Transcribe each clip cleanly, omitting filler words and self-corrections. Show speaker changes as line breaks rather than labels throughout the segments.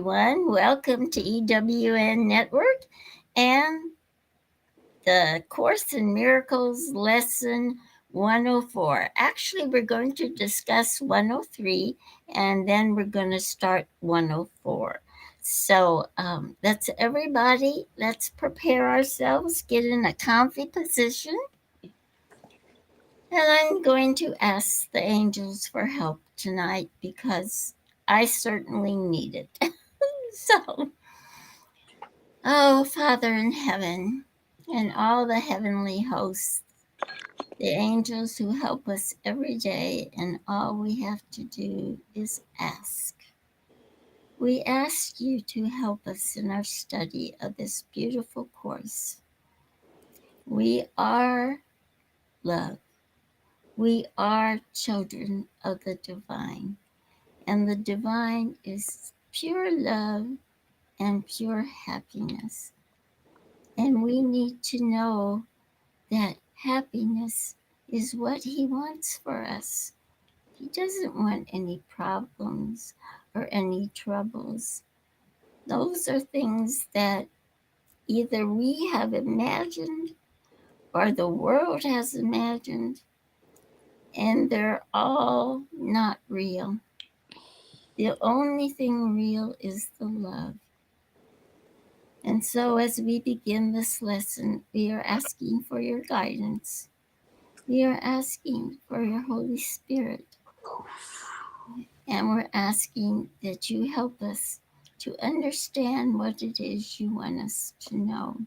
everyone. Welcome to EWN Network and the Course in Miracles Lesson 104. Actually, we're going to discuss 103 and then we're going to start 104. So that's everybody. Let's prepare ourselves, get in a comfy position. And I'm going to ask the angels for help tonight because I certainly need it. So, oh, Father in heaven, and all the heavenly hosts, the angels who help us every day, and all we have to do is ask. We ask you to help us in our study of this beautiful course. We are love. We are children of the divine, and the divine is pure love and pure happiness. And we need to know that happiness is what he wants for us. He doesn't want any problems or any troubles. Those are things that either we have imagined or the world has imagined, and they're all not real. The only thing real is the love. And so, as we begin this lesson, we are asking for your guidance. We are asking for your Holy Spirit. And we're asking that you help us to understand what it is you want us to know.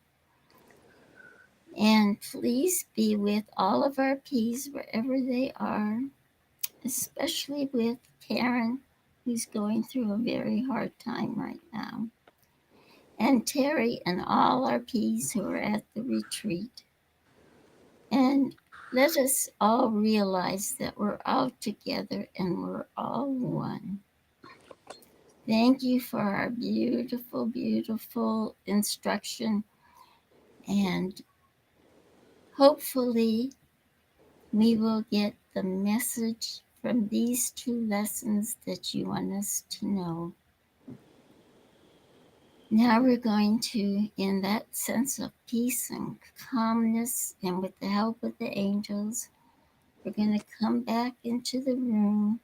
And please be with all of our P's wherever they are, especially with Karen, who's going through a very hard time right now, and Teri and all our P's who are at the retreat. And let us all realize that we're all together and we're all one. Thank you for our beautiful, beautiful instruction. And hopefully, we will get the message from these two lessons that you want us to know. Now we're going to, in that sense of peace and calmness, and with the help of the angels, we're going to come back into the room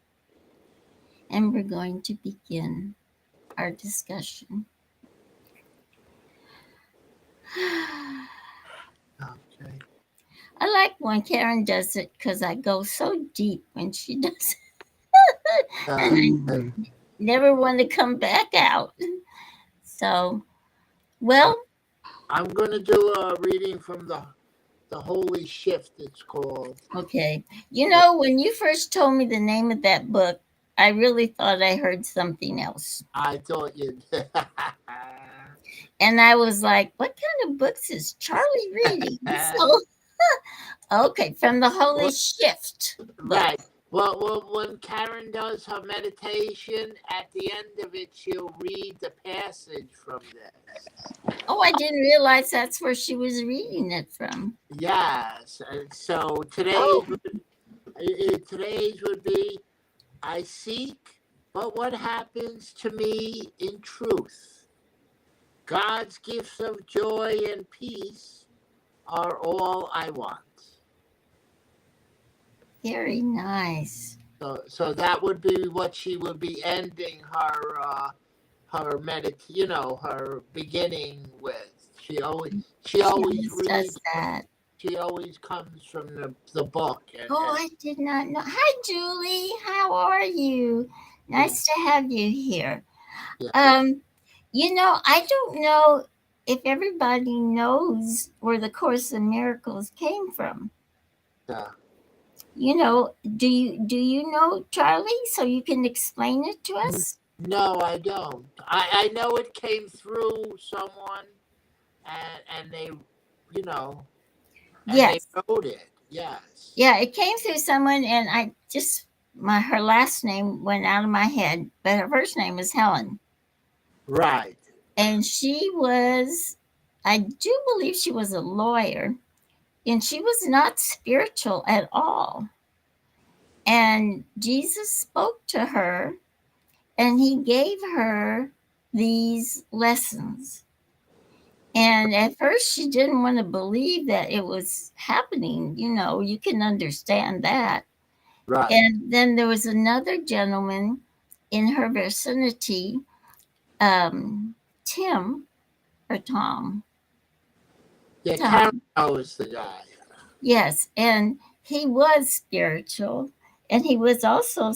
and we're going to begin our discussion.
Okay.
I like when Karen does it because I go so deep when she does it. And I never want to come back out. So,
Uh,
well,
I'm going to do a reading from the Holy Shift, it's called.
okay. You know, when you first told me the name of that book, I really thought I heard something else.
I thought you'd.
And I was like, what kind of books is Charlie reading? So, okay, from the Holy
Well,
Shift book.
right. Well, when Karen does her meditation, at the end of it, she'll read the passage from this.
Oh, I didn't realize that's where she was reading it from.
Yes. And so
Oh,
today's would be, I seek, but what happens to me in truth? God's gifts of joy and peace are all I want.
very nice.
So that would be what she would be ending her beginning with. She
She
always
always does
reads.
that.
She always comes from the book,
Oh,
and
I did not know. Hi, Julie. How are you?
yeah,
Nice to have you here.
yeah,
Um, I don't know if everybody knows where the Course in Miracles came from.
yeah.
Do you know, Charlie? So you can explain it to us?
No, I don't. I know it came through someone, and they, you know, and they
Yes.
wrote it. Yes.
Yeah, it came through someone, and I just my her last name went out of my head, but her first name was Helen,
Right.
and she was, I do believe she was a lawyer, and she was not spiritual at all. And Jesus spoke to her, and he gave her these lessons. And at first, she didn't want to believe that it was happening. You can understand that.
Right.
And then there was another gentleman in her vicinity, Tim or Tom.
Yeah, Karen
Tom.
was the guy.
Yes. And he was spiritual. And he was also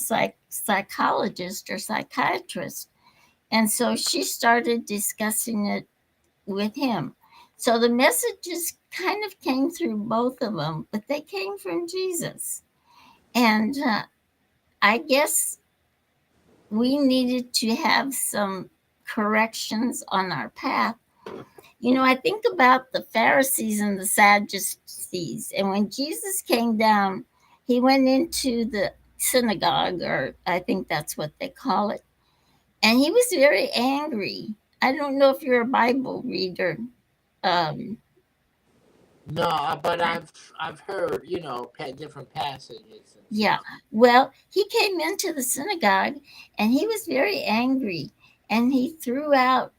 psychologist or psychiatrist. And so she started discussing it with him. So the messages kind of came through both of them, but they came from Jesus. And I guess we needed to have some corrections on our path. I think about the Pharisees and the Sadducees. And when Jesus came down, he went into the synagogue, or I think that's what they call it. And he was very angry. I don't know if you're a Bible reader. Um,
No, but I've heard different passages and
yeah.
stuff.
Well, he came into the synagogue and he was very angry, and he threw out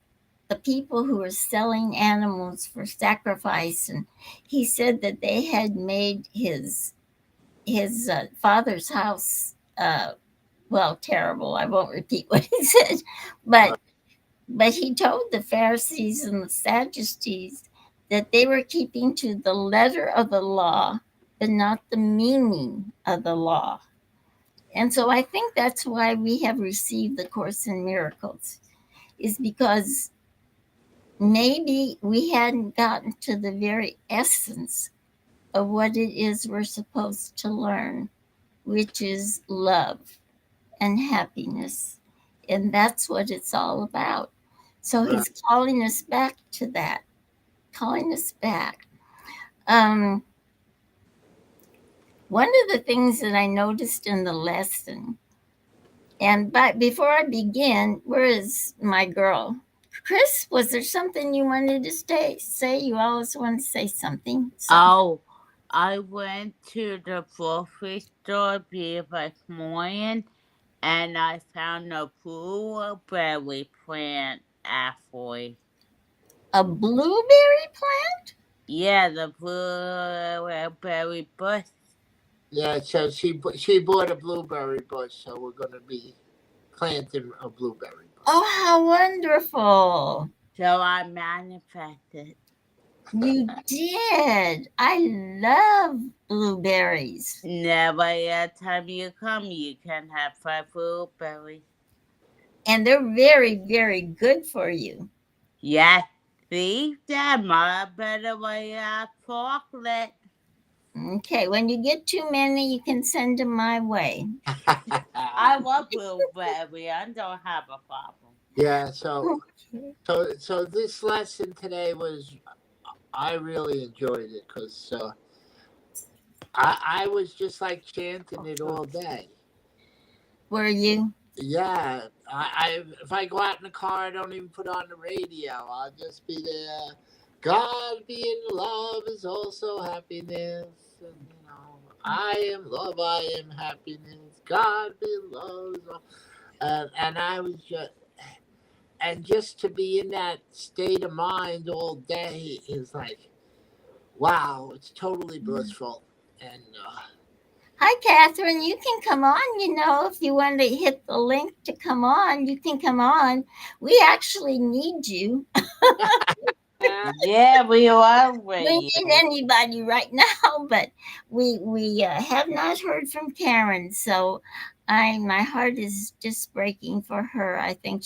the people who were selling animals for sacrifice, and he said that they had made his father's house, well, terrible. I won't repeat what he said, but
Right.
but he told the Pharisees and the Sadducees that they were keeping to the letter of the law, but not the meaning of the law. And so I think that's why we have received the Course in Miracles, is because maybe we hadn't gotten to the very essence of what it is we're supposed to learn, which is love and happiness. And that's what it's all about. So
Right.
he's calling us back to that, calling us back. Um, One of the things that I noticed in the lesson, but before I begin, where is my girl? Chris, was there something you wanted to say? You always want to say something.
Oh, I went to the grocery store this morning and I found a blueberry plant halfway.
A blueberry plant?
Yeah, the blueberry bush.
Yeah, so she bought a blueberry bush, so we're going to be planting a blueberry bush.
Oh, how wonderful.
So I manifested.
You did. I love blueberries.
Never every time you come, you can have 5 blueberries.
And they're very, very good for you.
Yes, see, that might better way chocolate.
Okay, when you get too many, you can send them my way.
I love blueberry. I don't have a problem.
Yeah, so this lesson today I really enjoyed it because I was just like chanting it all day.
Were you?
Yeah, I if I go out in the car, I don't even put on the radio. I'll just be there. God being love is also happiness. And, I am love, I am happiness. God being love is all. And I was just to be in that state of mind all day is like, wow, it's totally blissful. And
Hi, Catherine. You can come on. If you want to hit the link to come on, you can come on. We actually need you.
Yeah, we are
We
ready.
need anybody right now, but we have not heard from Karen, so my heart is just breaking for her. I think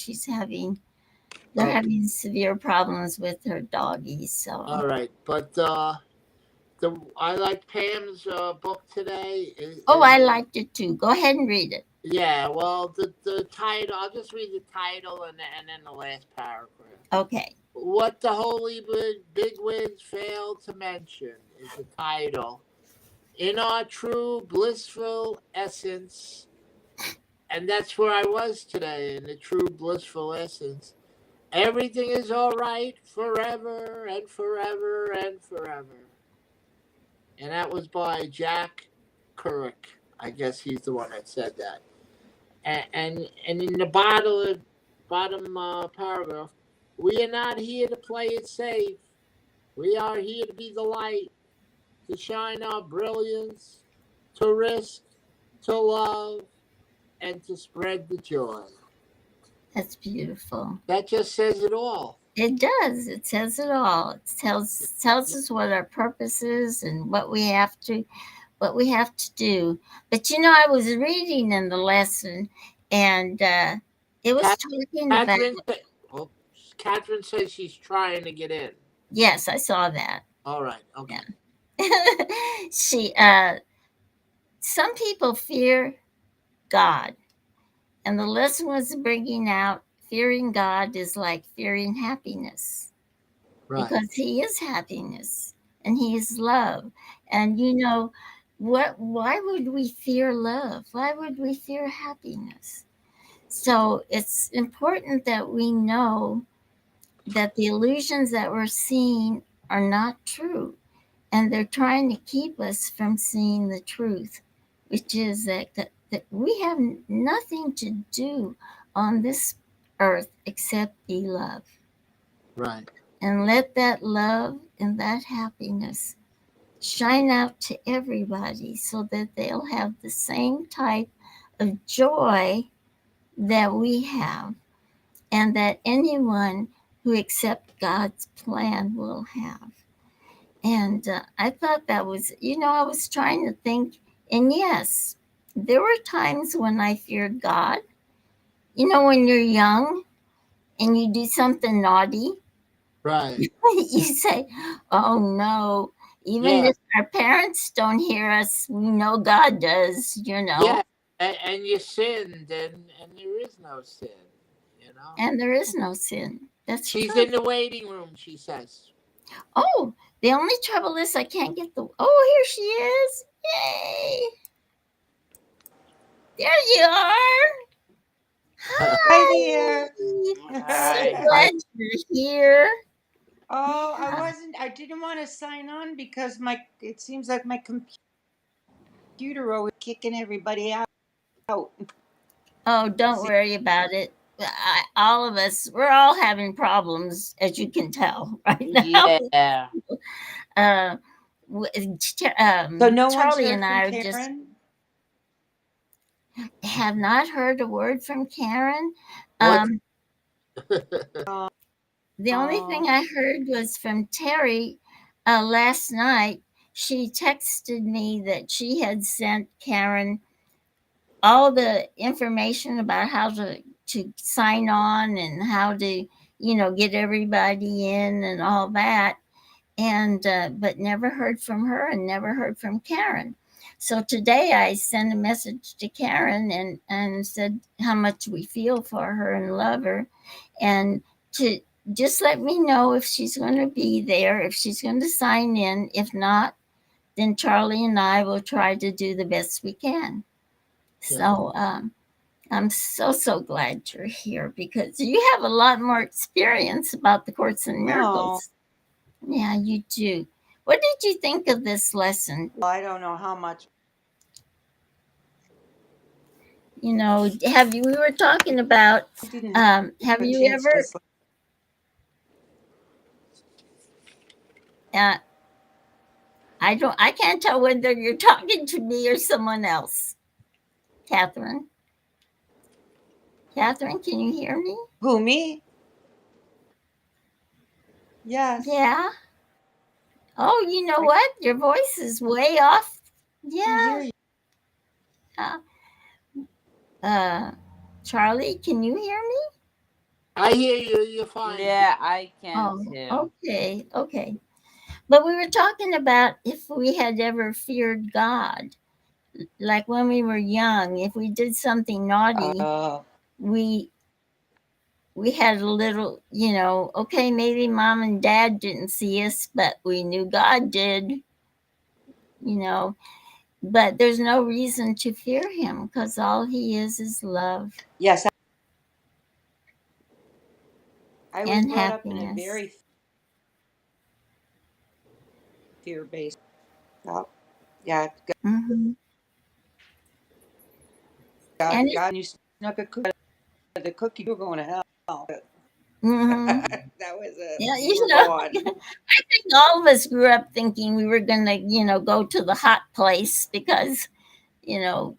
they're having severe problems with her doggy. So
all right, but I like Pam's book today.
I liked it too. Go ahead and read it.
Yeah, well, the title. I'll just read the title and then the last paragraph.
Okay.
What the holy big winds fail to mention is the title. In our true blissful essence, and that's where I was today, in the true blissful essence. Everything is all right forever and forever and forever. And that was by Jack Kerouac. I guess he's the one that said that. And in the bottle bottom paragraph. We are not here to play it safe. We are here to be the light, to shine our brilliance, to risk, to love, and to spread the joy.
That's beautiful.
That just says it all.
It does. It says it all. It tells us what our purpose is and what we have to do. But I was reading in the lesson, and it was talking about.
Catherine, oh, Catherine says she's trying to get in.
Yes, I saw that.
All right. Okay.
She some people fear God, and the lesson was bringing out fearing God is like fearing happiness,
Right.
because He is happiness and He is love. And why would we fear love? Why would we fear happiness? So it's important that we know that the illusions that we're seeing are not true, and they're trying to keep us from seeing the truth, which is that we have nothing to do on this earth except be love.
Right.
And let that love and that happiness shine out to everybody so that they'll have the same type of joy that we have, and that anyone who accepts God's plan will have. And I thought that was, I was trying to think, and yes, there were times when I feared God. When you're young and you do something naughty,
Right.
you say, "Oh no." Even
Yeah.
if our parents don't hear us, we know God does,
Yeah. And you sinned, and there is no sin.
And there is no sin. That's
She's
true.
in the waiting room, she says.
Oh, the only trouble is I can't get the. Oh, here she is! Yay! There you are.
Hi there.
So
Hi.
glad you're here.
Oh,
Yeah.
I didn't want to sign on because it seems like my computer always kicking everybody out.
Oh, don't
See,
worry about it. All of us, we're all having problems, as you can tell right now.
Yeah.
Uh,
so no one's
Charlie
heard
and
from
I just
Karen?
have not heard a word from Karen.
What?
The only thing I heard was from Teri last night. She texted me that she had sent Karen all the information about how to sign on and how to get everybody in and all that, and but never heard from her and never heard from Karen. So today I sent a message to Karen and said how much we feel for her and love her, and to just let me know if she's going to be there, if she's going to sign in. If not, then Charlie and I will try to do the best we can. So I'm so glad you're here, because you have a lot more experience about the Course in
Oh,
Miracles. Yeah, you do. What did you think of this lesson?
well, I don't know how much.
We were talking about,
I didn't have
have
a
you
chance to
ever, uh, I can't tell whether you're talking to me or someone else. Catherine? Catherine, can you hear me?
Who, me? Yes.
Yeah. Oh, you know
I
what? Your voice is way off.
can hear
Yeah.
you.
Uh, uh, Charlie, can you hear me?
I hear you. You're fine.
Yeah, I can
Oh,
too.
okay, okay. But we were talking about if we had ever feared God, like when we were young. If we did something naughty,
Oh,
we we had a little, okay, maybe mom and dad didn't see us, but we knew God did, you know. But there's no reason to fear Him, because all He is love
yes. I was
and
brought up in a
happiness.
very fear-based. Oh, yeah.
Hmm.
God,
And
God, you snuck a cookie. The cookie, you're going to hell.
Hmm.
That was
Yeah,
you were gone.
I think all of us grew up thinking we were going to, go to the hot place because, you know,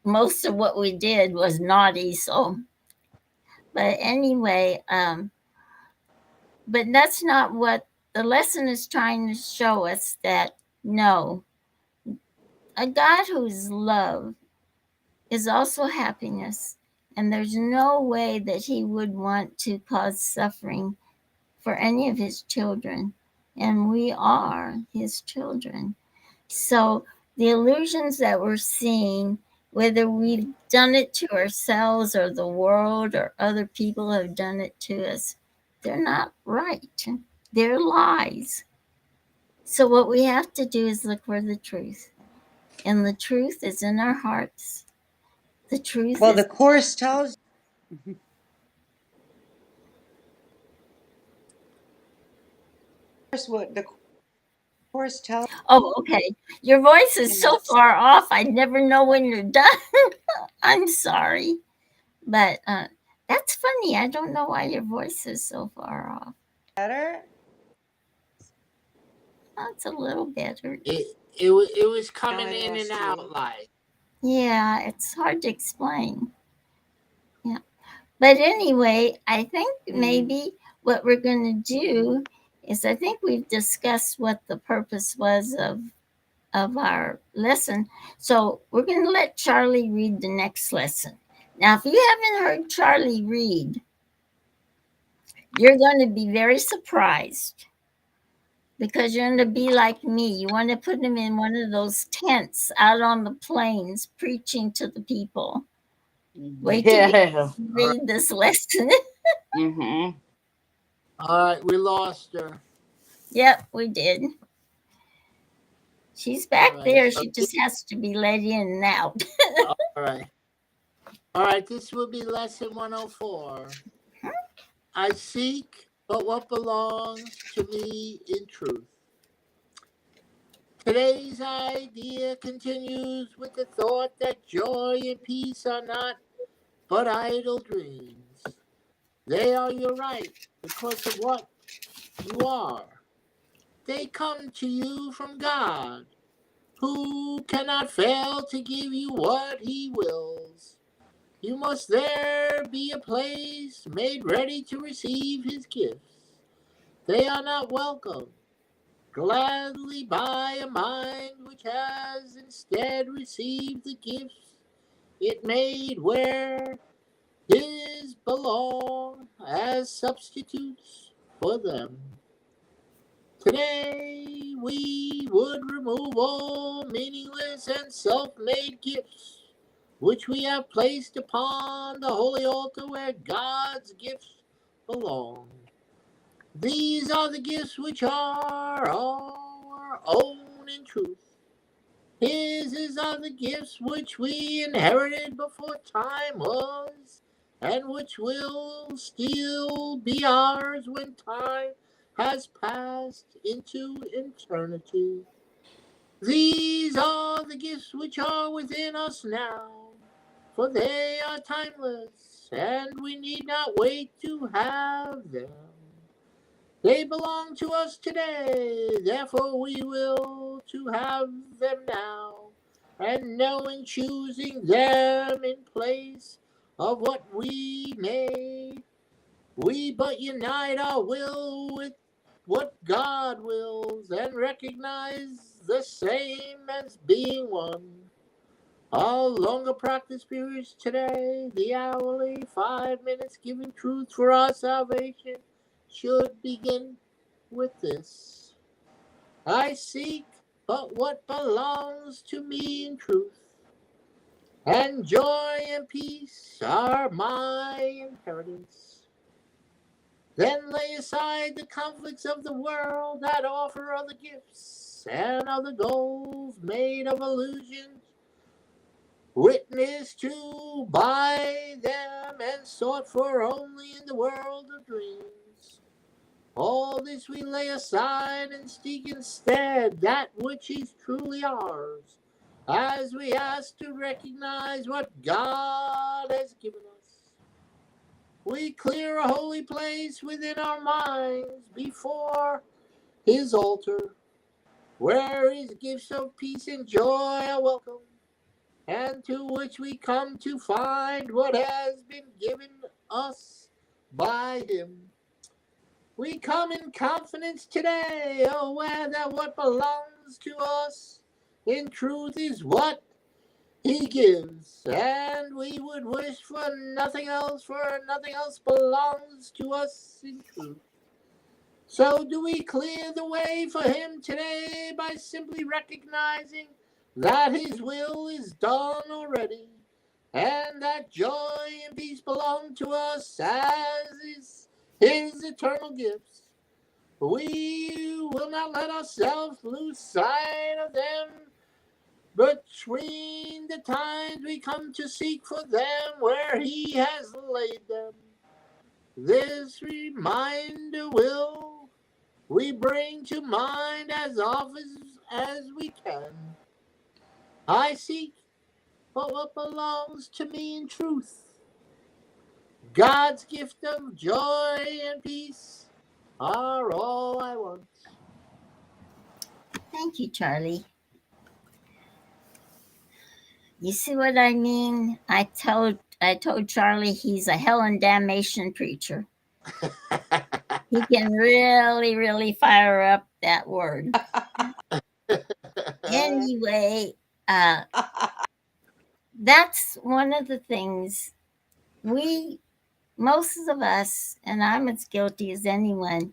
most of what we did was naughty. So, but anyway, but that's not what the lesson is trying to show us, that no, a God who's love is also happiness. And there's no way that he would want to cause suffering for any of his children. And we are his children. So the illusions that we're seeing, whether we've done it to ourselves or the world or other people have done it to us, they're not right. They're lies. So what we have to do is look for the truth. And the truth is in our hearts. The truth
Well,
is.
the Course tells us what the Course tells
Oh, okay. Your voice is
in
so
that.
far off, I never know when you're done. I'm sorry. But that's funny. I don't know why your voice is so far off.
Better?
That's a little better.
It was
Now
coming
I
in and
lost
out
you.
like.
Yeah, it's hard to explain. Yeah. But anyway, I think maybe what we're going to do is, I think we've discussed what the purpose was of our lesson. So we're going to let Charlie read the next lesson. Now, if you haven't heard Charlie read, you're going to be very surprised, because you're going to be like me. You want to put him in one of those tents out on the plains preaching to the people. Wait till you
Yeah.
read this lesson.
Mm-hmm.
All right, we lost her.
Yep, we did. She's
All
back
right,
there.
so
She just has to be let in and out.
all right. All right, this will be lesson 104. I seek but what belongs to me in truth. Today's idea continues with the thought that joy and peace are not but idle dreams. They are your right because of what you are. They come to you from God, who cannot fail to give you what he wills. You must there be a place made ready to receive his gifts. They are not welcomed gladly by a mind which has instead received the gifts it made where his belong as substitutes for them. Today we would remove all meaningless and self-made gifts which we have placed upon the holy altar where God's gifts belong. These are the gifts which are our own in truth. His are the gifts which we inherited before time was, and which will still be ours when time has passed into eternity. These are the gifts which are within us now, for they are timeless, and we need not wait to have them. They belong to us today, therefore we will to have them now, and knowing choosing them in place of what we may, we but unite our will with what God wills, and recognize the same as being one. Our longer practice periods today, the hourly 5 minutes giving truth for our salvation, should begin with this. I seek but what belongs to me in truth, and joy and peace are my inheritance. Then lay aside the conflicts of the world that offer other gifts and other goals made of illusions, witnessed to by them and sought for only in the world of dreams. All this we lay aside and seek instead that which is truly ours, as we ask to recognize what God has given us. we clear a holy place within our minds before his altar, where his gifts of peace and joy are welcome, and to which we come to find what has been given us by him. We come in confidence today, aware that what belongs to us in truth is what he gives, and we would wish for nothing else, for nothing else belongs to us in truth. So do we clear the way for him today by simply recognizing that his will is done already, and that joy and peace belong to us as is his eternal gifts. We will not let ourselves lose sight of them between the times we come to seek for them where he has laid them. This reminder will we bring to mind as often as we can. I seek for what belongs to me in truth. God's gift of joy and peace are all I want.
Thank you, Charlie. You see what I mean? I told Charlie he's a hell and damnation preacher. He can really, really fire up that word. Anyway, uh, that's one of the things most of us, and I'm as guilty as anyone,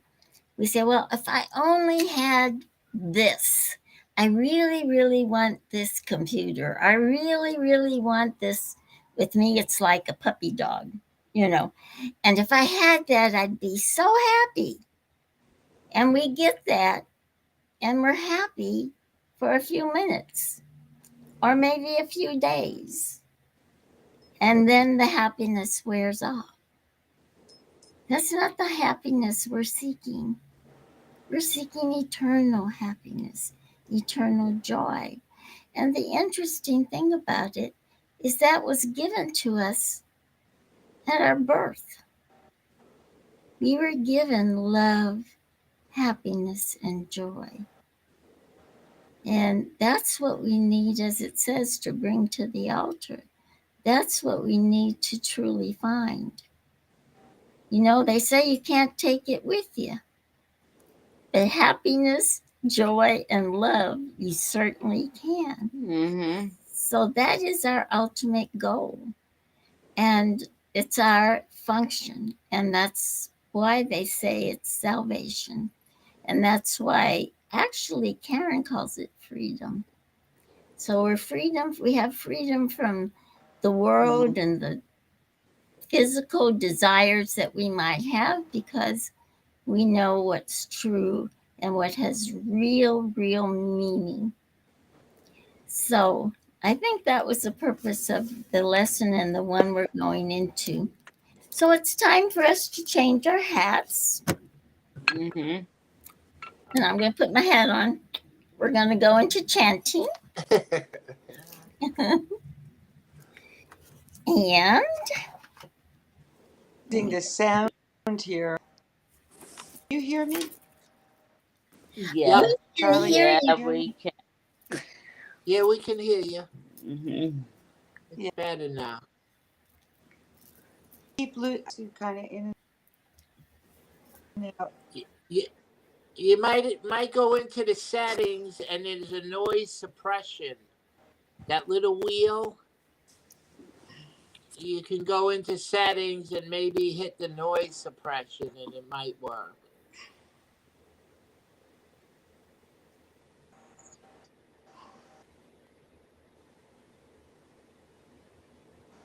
we say, well, if I only had this, I really, really want this computer. I really, really want this. With me, it's like a puppy dog, you know. And if I had that, I'd be so happy. And we get that, and we're happy for a few minutes or maybe a few days. And then the happiness wears off. That's not the happiness we're seeking. We're seeking eternal happiness, eternal joy. And the interesting thing about it is that was given to us at our birth. We were given love, happiness, and joy. And that's what we need, as it says, to bring to the altar. That's what we need to truly find. You know, they say you can't take it with you, but happiness, joy, and love, you certainly can.
Mm-hmm.
So that is our ultimate goal. And it's our function. And that's why they say it's salvation. And that's why actually Karen calls it freedom. So we have freedom from the world and the physical desires that we might have because we know what's true and what has real, real meaning. So I think that was the purpose of the lesson and the one we're going into. So it's time for us to change our hats.
Mm-hmm.
And I'm going to put my hat on. We're going to go into chanting. And
The sound here. You hear me,
Yeah.
Yep.
we can
Charlie?
hear
Yeah,
you.
You hear
we
me?
can.
Yeah, we can hear you.
Mm-hmm.
It's
Yeah.
better now.
Keep kind of in and out.
You, you might go into the settings and there's a noise suppression. That little wheel, you can go into settings and maybe hit the noise suppression and it might work.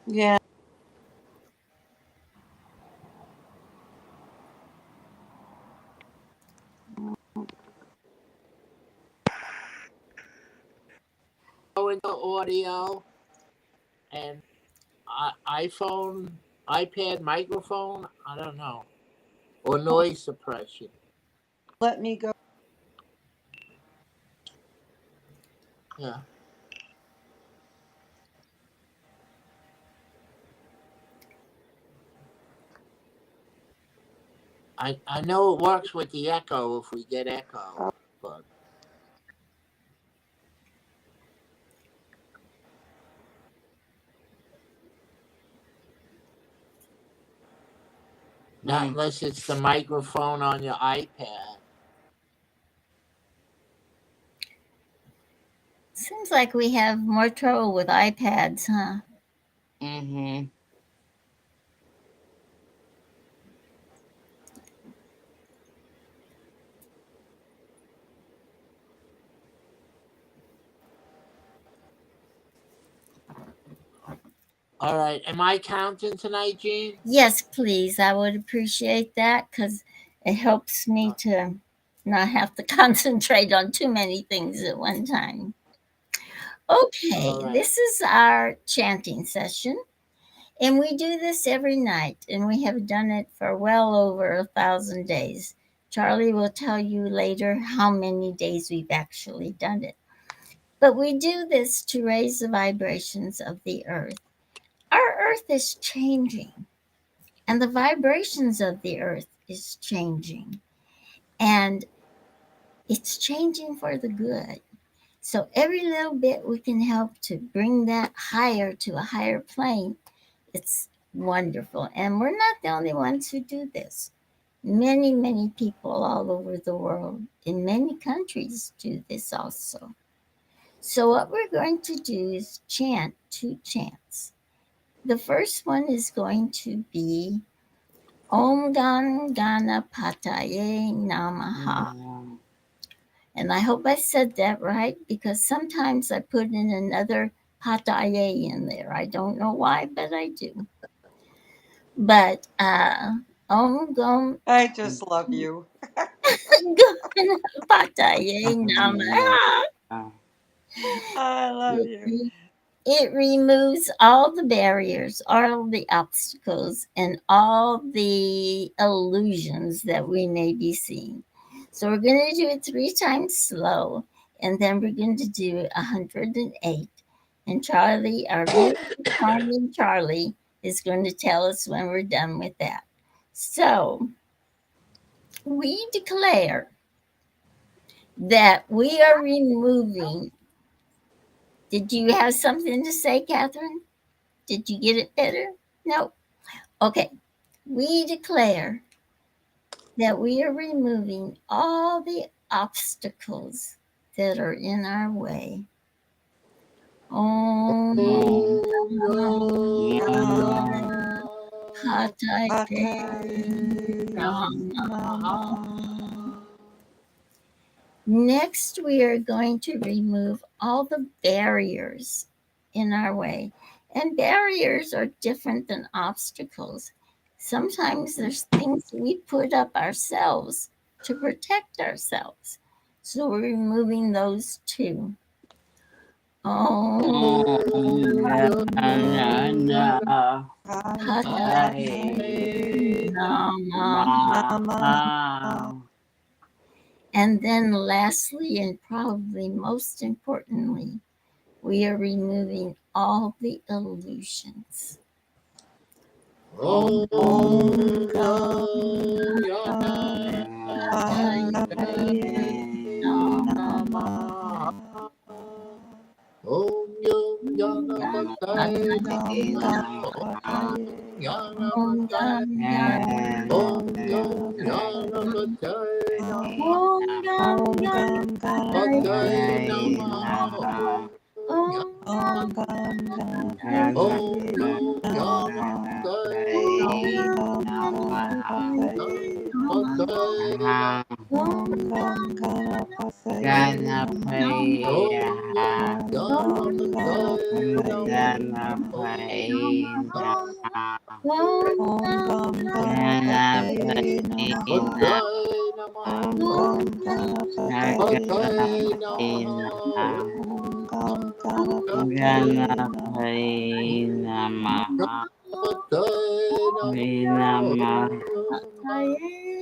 Yeah.
Go into audio and iPhone, iPad microphone, I don't know, or noise suppression.
Let me go.
Yeah. I know it works with the echo if we get echo, but not unless it's the microphone on your iPad.
Seems like we have more trouble with iPads, huh?
Mm-hmm.
All right, am I counting tonight, Jean?
Yes, please. I would appreciate that because it helps me to not have to concentrate on too many things at one time. Okay,
All right.
this is our chanting session, and we do this every night, and we have done it for well over 1,000 days. Charlie will tell you later how many days we've actually done it. But we do this to raise the vibrations of the earth. Our earth is changing, and the vibrations of the earth is changing, and it's changing for the good. So every little bit we can help to bring that higher to a higher plane, it's wonderful. And we're not the only ones who do this. Many, many people all over the world in many countries do this also. So what we're going to do is chant 2 chants. The first one is going to be Om Gam Ganapataye Namaha. And I hope I said that right because sometimes I put in another pataye in there. I don't know why, but I do. But Om Gam
I just love you.
Ganapataye Namaha.
I love you.
It removes all the barriers, all the obstacles, and all the illusions that we may be seeing. So we're going to do it 3 times slow, and then we're going to do it 108. And Charlie, our beautiful charming Charlie, is going to tell us when we're done with that. So we declare that we are removing. Did you have something to say, Catherine? Did you get it better? No. Okay. We declare that we are removing all the obstacles that are in our way. Om Ganapataye Namaha. Next, we are going to remove all the barriers in our way. And barriers are different than obstacles. Sometimes there's things we put up ourselves to protect ourselves. So we're removing those too. Om Ganapataye Namaha. And then, lastly, and probably most importantly, we are removing all the illusions.
Om Gam
Ganapataye Namaha.
Om Ganapataye Namaha.
Om Gam
Ganapataye Namaha.
Om Gam Ganapataye
Namaha.
Om
Om Gam Ganapataye Om Gam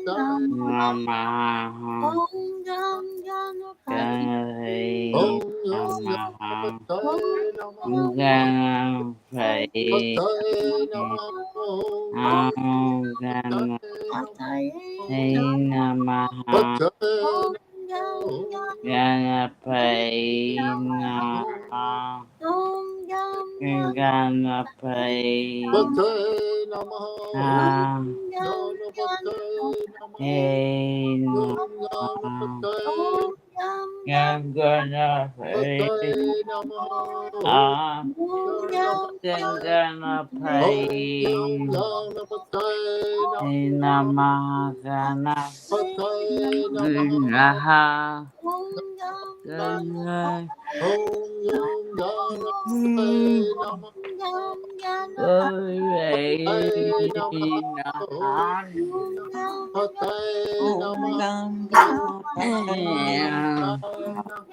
Ganapataye
Namaha.
Om Gam Ganapataye
Ganapataye
Om
Namaha.
Ganapataye Namaha.
Ganapataye
Pataye Namaha.
Om
Ganapataye
Ganapataye Namaha.
Pataye
Om Gam
Ganapataye
Namaha.
Namaha.
Om Gam
Ganapataye
Pataye Namaha. Ganapataye Namaha. Om
Namaha.
Ganapataye
Ganapataye
Pataye Namaha.
Ah,
Ganapataye. Om
Ganapataye
Ganapataye Namaha.
Namahana
Pataye Namaha.
Naha
Om
Gana
Ganapataye Namaha. Pataye Namaha. Pataye
Om
Namaha.
Gam Ganapataye
Pataye
Namaha.
Namaha.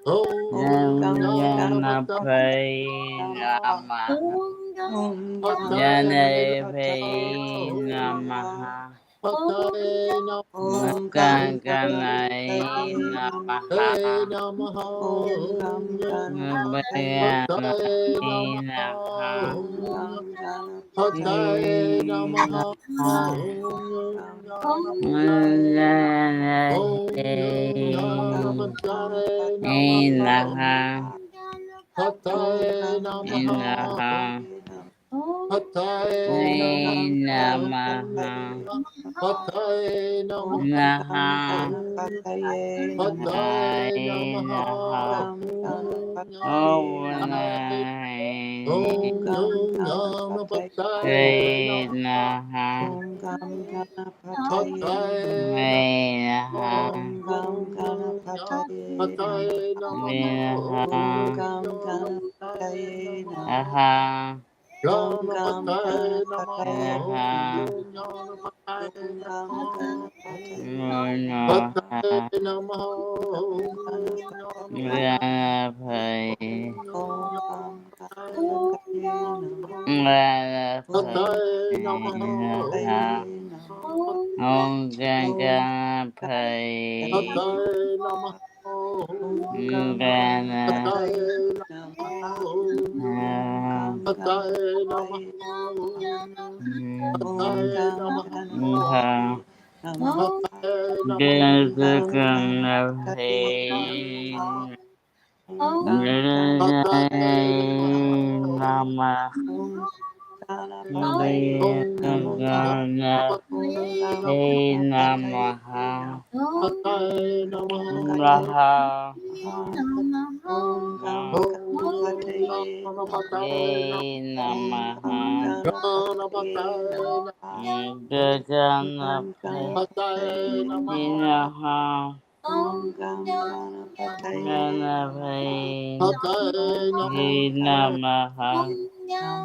Om
Om Gam
Gana
Ganapataye
Pai
Ganapataye
Namaha.
Namaha
Om Gam
Pataye
Jana
Ganapataye
Pai
Namaha.
Namaha.
Namaha
Pataye Namaha.
Om Gam
Ganganai
Ganapataye
Hey
Namaha
Namaha.
Namaha.
Om
Om
Gam
Namaha.
Ganapataye
Pataye
Ganai
Namaha.
Namaha.
Namaha
Om
Om
Gam Ganapataye
Pataye Namaha.
Namaha
Om
Gam
Namaha.
Ganai
Om
Gam
Namaha.
Ganapataye
Namaha.
Namaha
Namaha. Om
Pataye
Gam
Namaha.
Namaha
Ganapataye Namaha.
Pataye
Om
Namaha.
Gam
Namaha
Ganapataye
Pataye
Om
Namaha.
Gam
Naha
Ganapataye Namaha.
Pataye
Nai
Om
Namaha.
Naha
Gam
Oh
Ganapataye Namaha.
Om
Om
Nai
Gam Ganapataye
Hey
Namaha.
Naha
Om Gam Ganapataye Namaha.
Hey Naha
Om Gam Ganapataye Namaha. Om
Naha
Gam Ganapataye Namaha.
Aha
Om Gam Ganapataye
Naha
Namaha. Om Gam Ganapataye
Naha
Om Gam Ganapataye
Naha
Om Gam
Om
Ganapataye Namaha. Om
Pataye
Naha
Ganapataye Namaha.
Om
Om
Ganapataye
Ganapataye
Pataye
Namaha. Om Gam
Gana
Ganapataye Namaha. Om Gam Ganapataye Namaha. Om Gam Ganapataye Namaha. Om Gam
Gana
Ganapataye Namaha. Om Gam Ganapataye Namaha.
Nama
Om Ganapataye Namaha.
Gana
Om Gam
Hey
Ganapataye
Namaha
Namaha.
Naha
Om Gam Ganapataye Namaha.
Hey
Om Gam
Namaha
Ganapataye Namaha. Om
Gana
Gam Ganapataye
Pataye
Namaha.
Naha
Om Gam Ganapataye
Gana
Namaha.
Pataye
Om
Namaha.
Hey
Gam
Namaha
Ganapataye Namaha.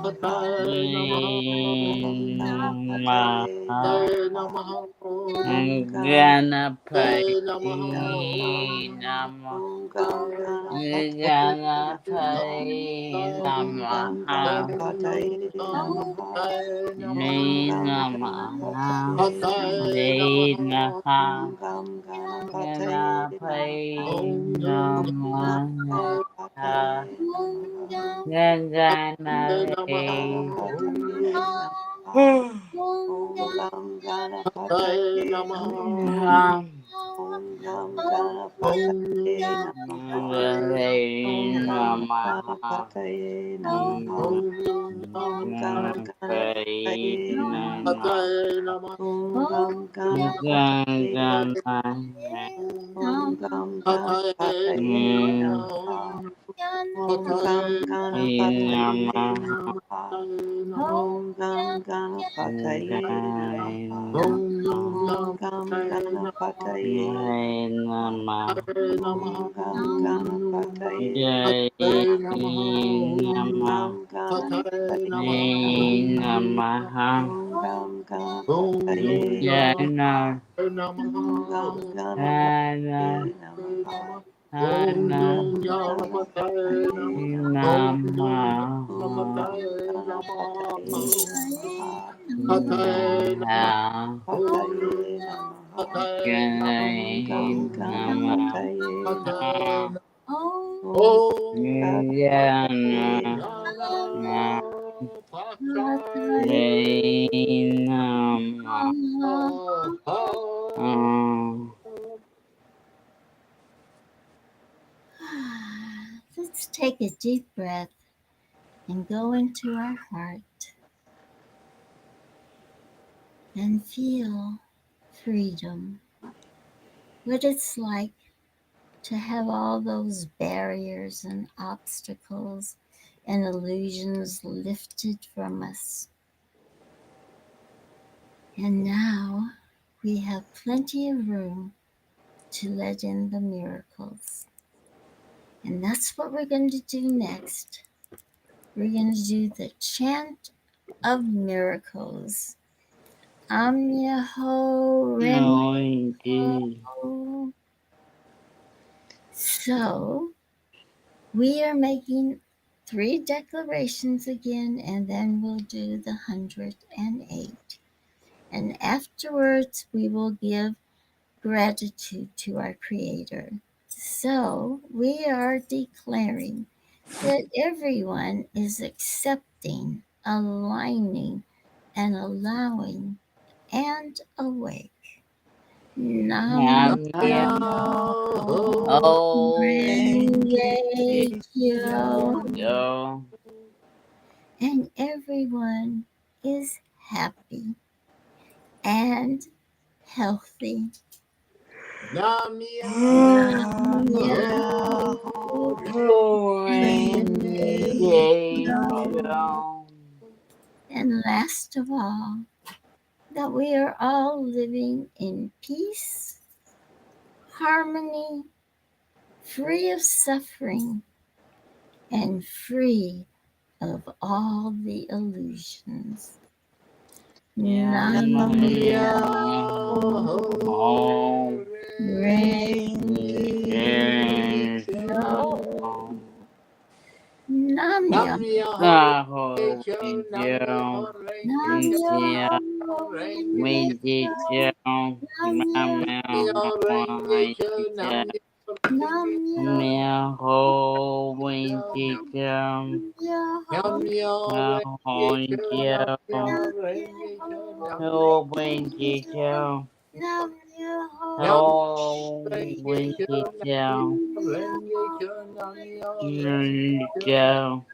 Pataye
Om
Namaha.
Gam
Namaha
Ganapataye
Pataye
Namaha.
Namaha.
Om Gam
Ganapai
Pataye
Ganapataye Namaha.
Nama
Om Gam
Namaha.
Ganapataye
Ganapai
Namaha. Om Gam
Namaha
Ganapataye Namaha. Om Gam
Namaha
Ganapataye Namaha.
Namaha
Om Gam Ganapataye Namaha.
Ganapai
Om Gam
Namaha
Ganapataye Namaha.
Ganapai
Ganapataye Namaha. Om Gam
Pataye
Ganapataye Namaha.
Namaha.
Om Gam
Om
Ganapataye Namaha. Om Gam
Namaha
Ganapataye Namaha.
Namaha
Om Gam
Ganapai
Ganapataye Namaha.
Namaha
Pataye Namaha.
Om Gam Ganapataye
Ganapaya
Om Gam
Pataye
Ganapataye Namaha. Om Gam Ganapataye
Namaha
Namaha.
Namaha.
Om Gam Ganapataye Namaha. Om Gam Ganapataye Namaha. Om Gam Ganapataye
Jai
Om
Nama
Gam Ganapataye
Namaha
Om Gam Ganapataye
Jana
Om Gam
Jana
Ganapataye Namaha.
Om Gam
Ganapataye
Ganapataye Namaha. Om Gam
Namaha.
Ganapataye Namaha. Pataye
Namaha.
Namaha. Om Pataye Namaha. Pataye Namaha. Om Ganapataye Namaha.
Let's take a deep breath and go into our heart and feel freedom. What it's like to have all those barriers and obstacles and illusions lifted from us. And now we have plenty of room to let in the miracles. And that's what we're going to do next. We're going to do the chant of miracles. Nam Myoho Renge Kyo. So we are making 3 declarations again, and then we'll do the 108. And afterwards, we will give gratitude to our Creator. So we are declaring that everyone is accepting, aligning, and allowing, and awake. Nam Myoho Renge Kyo. And everyone is happy and healthy.
Nam
Nam
Myoho Renge Kyo.
And last of all, that we are all living in peace, harmony, free of suffering, and free of all the illusions. Nam
Myoho Renge Kyo.
Nam
Nam Myoho Renge Kyo. Nam Myoho Renge Kyo. Nam Myoho Renge Kyo. Nam Myoho Renge Kyo. Nam
Myoho Renge Kyo.
Nam Myoho Renge Kyo. Nam Myoho Renge Kyo. Nam
Myoho Renge Kyo.
Myoho
Myoho
Renge Kyo.
Renge
Nam
Kyo.
Myoho Renge Kyo. Nam Myoho Renge
Renge
Kyo.
Kyo.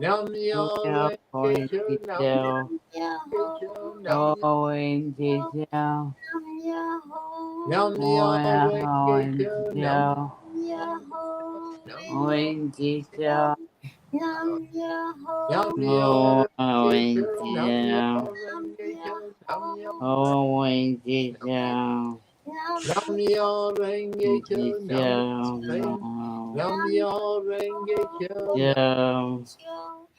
Nam Myoho
Myoho
Renge Kyo.
Renge
Nam
Kyo.
Myoho Renge Kyo. Nam
Myoho Renge Kyo.
Nam Myoho Renge Kyo. Nam
Renge Kyo.
Nam
Nam
Myoho
Myoho Renge Kyo.
Renge
Nam
Kyo.
Myoho Renge Kyo. Nam
Renge Kyo.
Myoho Renge Kyo. Nam Myoho Renge Kyo.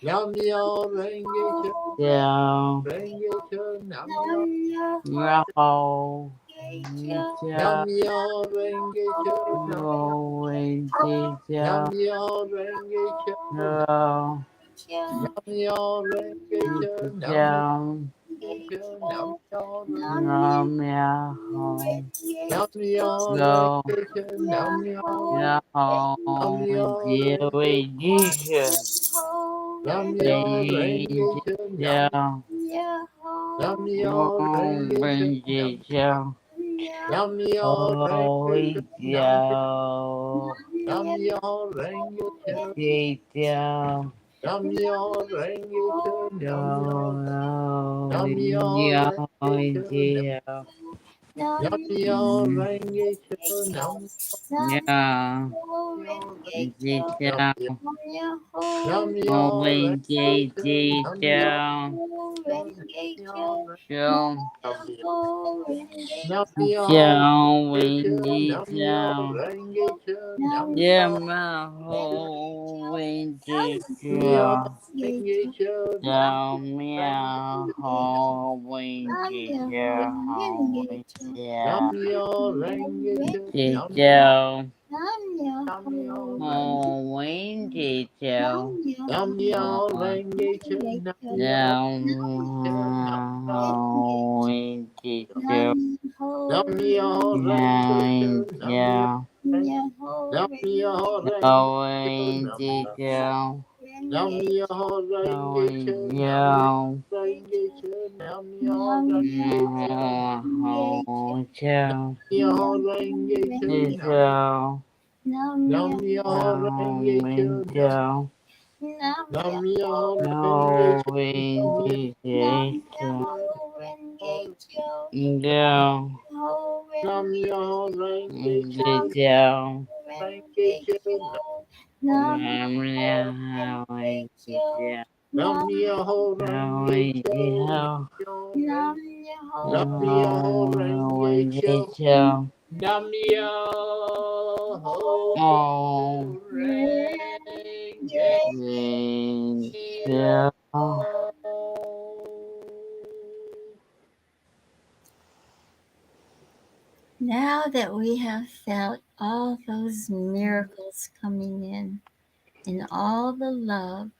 Nam Myoho Renge Kyo. Renge Kyo. Nam Myoho Renge Kyo. Nam Myoho Renge Kyo. Nam Myoho Renge Kyo. Nam Renge Kyo. Nam Myoho Renge Nam Myoho Renge Kyo. Nam Myoho Nam Myoho Renge Nam Myoho Renge Kyo. Nam Myoho Renge Kyo. Nam Myoho Renge Kyo. Nam Myoho Renge Kyo. Nam Myoho Renge Kyo. Nam Myoho Renge Kyo. Nam Myoho Renge Kyo. Nam Myoho Renge Kyo. Nam Myoho Renge Kyo. Nam Myoho Renge Kyo. Nam Myoho Renge Kyo. Nam
Yeah,
Myoho
my whole winter
Myoho
chill.
Renge Kyo. Nam
Tell me
Myoho
a whole winter chill.
Nam Myoho Renge Kyo. Nam
Chill.
Nam Myoho
Myoho Renge Kyo.
Nam Myoho Renge Kyo. Nam
Nam
Myoho
Renge Kyo.
Nam Myoho Renge Kyo.
Nam
Nam Myoho
Renge Kyo.
Nam Myoho Renge Kyo.
Nam
Renge Kyo. Nam Myoho Renge
Kyo.
Myoho Renge Kyo. Nam Myoho Renge Kyo. Nam Myoho Renge Nam Myoho Renge Kyo. Renge Kyo. Nam Myoho Renge Kyo. Nam Myoho Renge Kyo. Nam Myoho Renge Kyo.
Now that we have felt all those miracles coming in and all the love,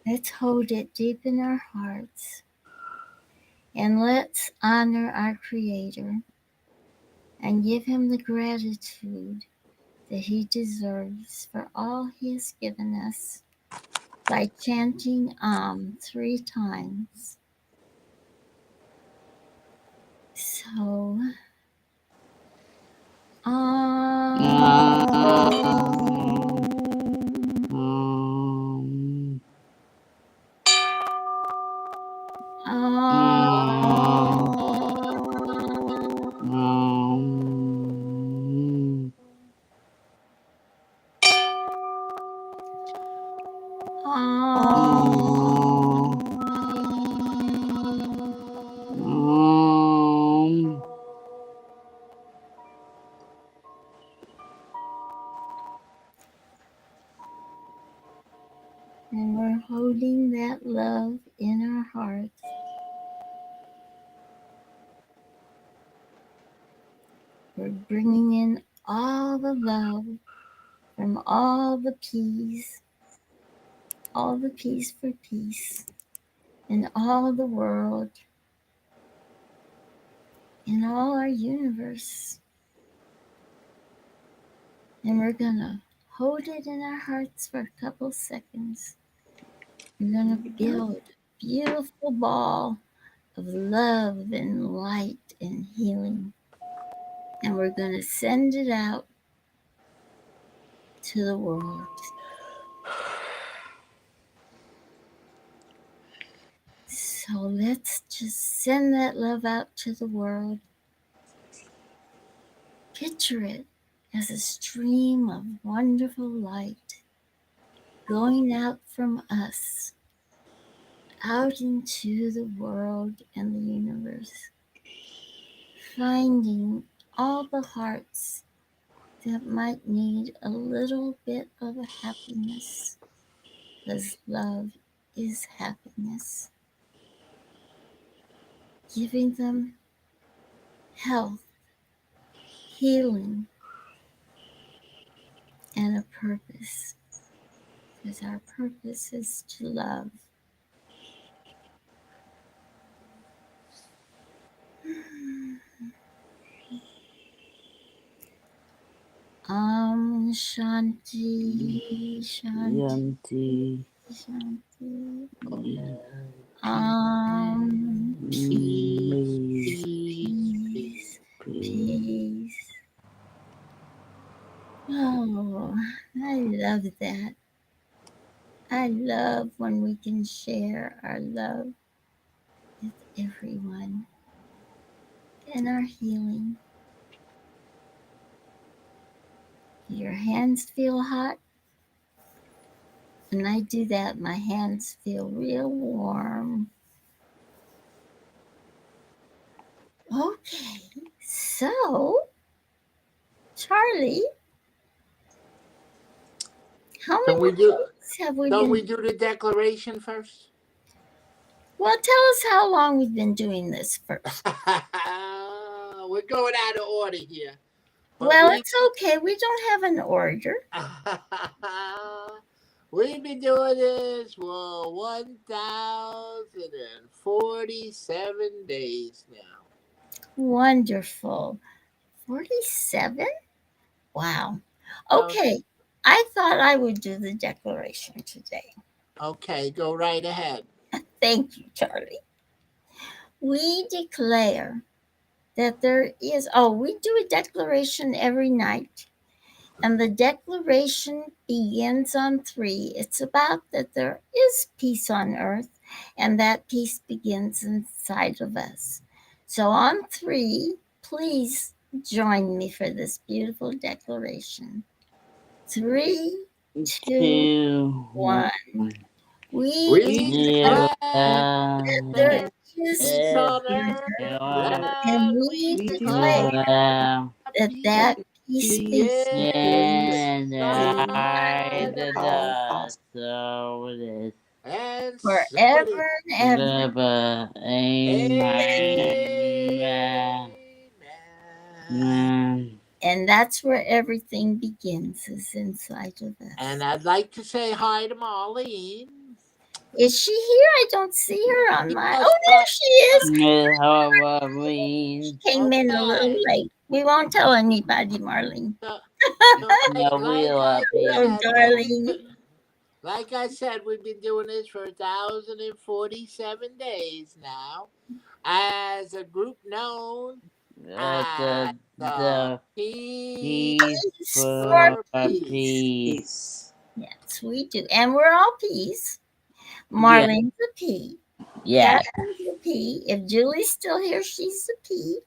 let's hold it deep in our hearts and let's honor our Creator and give Him the gratitude that He deserves for all He has given us by chanting Om 3 times. So, and we're holding that love in our hearts. We're bringing in all the love from all the P's for peace, in all the world, in all our universe. And we're gonna hold it in our hearts for a couple seconds. We're gonna build a beautiful ball of love and light and healing. And we're gonna send it out to the world. So let's just send that love out to the world. Picture it as a stream of wonderful light going out from us out into the world and the universe, finding all the hearts that might need a little bit of happiness, because love is happiness. Giving them health, healing, and a purpose, because our purpose is to love. Shanti, Shanti, Shanti. Peace, peace, peace. Oh, I love that. I love when we can share our love with everyone and our healing. Do your hands feel hot? When I do that, my hands feel real warm. Okay, so Charlie, how
Don't
many
we do?
weeks have we
Don't
been?
we do the declaration first?
Well, tell us how long we've been doing this first.
We're going out of order here.
Well, it's okay. We don't have an order.
We've been doing this for 1,047 days now.
Wonderful. 47? Wow. Okay. I thought I would do the declaration today.
Okay, go right ahead.
Thank you, Charlie. We declare that we do a declaration every night. And the declaration begins on 3. It's about that there is peace on earth, and that peace begins inside of us. So on 3, please join me for this beautiful declaration. 3, 2, 1. We declare that there is
Peace on earth,
and
that
we
we
declare
declare
that peace
begins
And I
inside
the
of us,
dust so this
and so it is.
forever and ever.
Amen. Amen.
And that's where everything begins, is inside of
And
us.
I'd like to say hi to Marlene.
Is she here? I don't see her on my.
Yes,
Oh, there she is. She
Halloween.
came in a little
okay.
late. We won't tell anybody, Marlene.
So,
No, we love you.
Oh, darling.
like I said, we've been doing this for 1,047 days now, as a group known as
The
Peace
peace
For
for
Peace.
peace.
yes, we do. And we're all peas.
Yeah.
Marlene's a pea.
Yeah.
Catherine's a pea. If Julie's still here, she's a pea.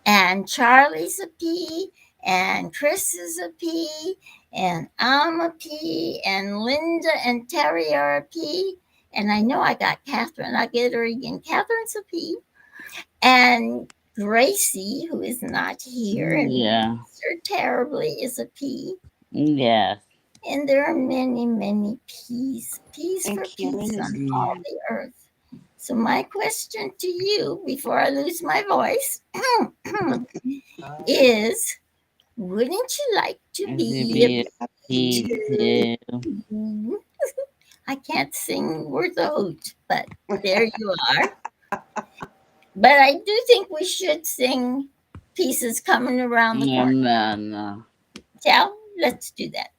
And Charlie's a pea. And Chris is a pea. And I'm a pea. And Linda and Teri are a pea. And I know I got Catherine. I'll get her again. Catherine's a pea. And Gracie, who is not here and
Yeah.
misses her terribly, is a pea.
Yes.
And there are many, many peace. Peace
And
for
Karen
peace
is
on all the earth. So my question to you, before I lose my voice, is: wouldn't you like to
To
be
be a peace too.
I can't sing worth a hoot, but there you are. But I do think we should sing Pieces Coming Around the Corner.
No.
Tell, let's do that.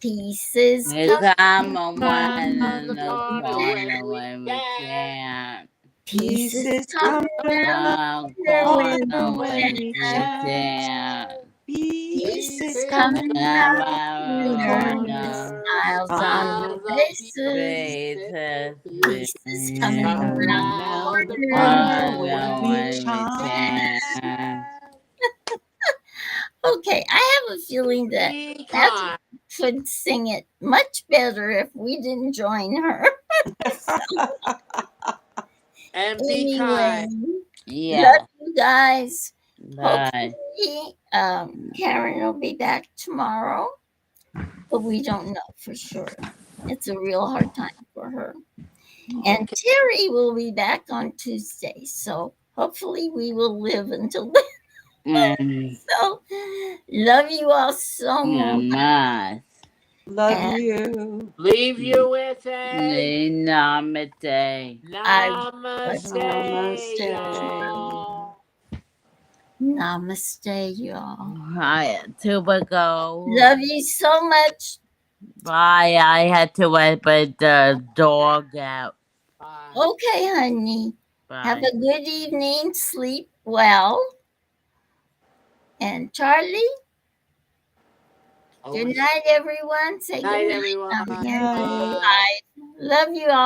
Pieces
It's
coming
I'm a one
Around
in
the
the
corner
corner
when we
when we
dance.
can't.
Pieces
pieces
coming
coming
around the
I'm
corner
corner
when
corner
we
when
when
chant.
we
we
chant.
can't.
Pieces
Pieces
Coming
coming
around
around
the
the
corner,
Corner.
corner.
smiles on the
Smiles on
faces.
Faces
Pieces coming
coming
around the
around
around
the
the
corner.
corner
corner
when
corner
when
we
when
we
we
chant.
can.
dance.
Okay, I have a feeling that
Be
Catherine
kind.
could sing it much better if we didn't join her.
And be
Anyway,
kind.
love
Yeah.
you guys.
Bye.
Hopefully, Karen will be back tomorrow, but we don't know for sure. It's a real hard time for her. And
Okay.
Terry will be back on Tuesday, so hopefully we will live until
Mm.
so. Love you all so much.
Namaste.
Love
And
you.
Leave you with a
Namaste.
I
namaste,
Namaste.
y'all.
namaste, y'all.
Hi, Tuba go.
Love you so much.
Bye. I had to let the dog out.
Bye.
Okay, honey. Have
Bye.
a good evening. Sleep well. And Charlie,
Over
good
to
night, everyone. Say good
night,
night.
everyone.
I'm
Good
ending the
night.
Bye.
live. Love you all.